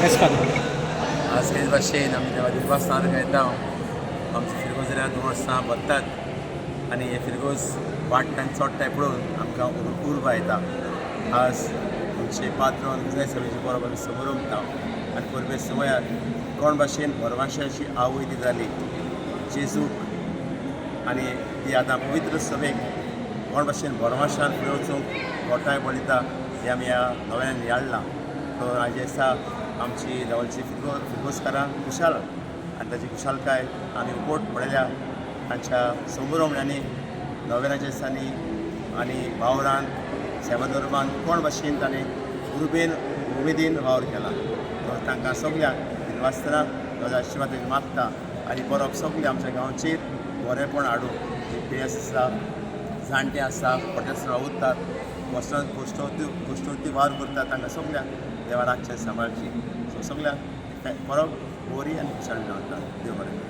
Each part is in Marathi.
Escada. आज हे भाशेन आमी देवा दिवपासनान खेळटा आमचे फिरगोजऱ्या 2 वर्सां बत्तात आनी हे फिरगोज वाडटान चोडटाय पळोवन आमकां उर्बा येता. आज आमचे पात्रोन विजय सभेचे बरोबर समोर उमटा आनी परबे समयार कोण भाशेन परमाशाची आवय ती जाली जेजूक आनी ती आतां पवित्र सभेक कोण भाशेन परमाशान फुडें वचूंक गोठाय बळिता हे आमी ह्या नव्यान याडलां. तो आज दिसा आमची देवाची फिरगोजकारां खुशाल आनी ताची खुशालकाय आमी उपोट पडयल्या तांच्या समोरवण्यांनी नव्यानाच्या दिसांनी आनी वावरान सेवा धर्मान कोण भाशेन ताणें उर्बेन उमेदीन वावर केला. तांकां सगळ्यांक दिनवासतना ताजो आशिर्वाद मागता आनी परत सगळे आमच्या गांवचेर बरेंपण हाडूं. पियेस आसा, जाणटे आसा, पोटेसनां उरतात, गोश्टवती वार करतात, तांकां सगळ्यांक देवा रातचें सांबाळची. सो सगळ्यांक परब बरी आनी खुशाल मेळटा. देव बरें.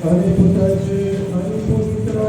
आणि पुत्राचे आणि पवित्र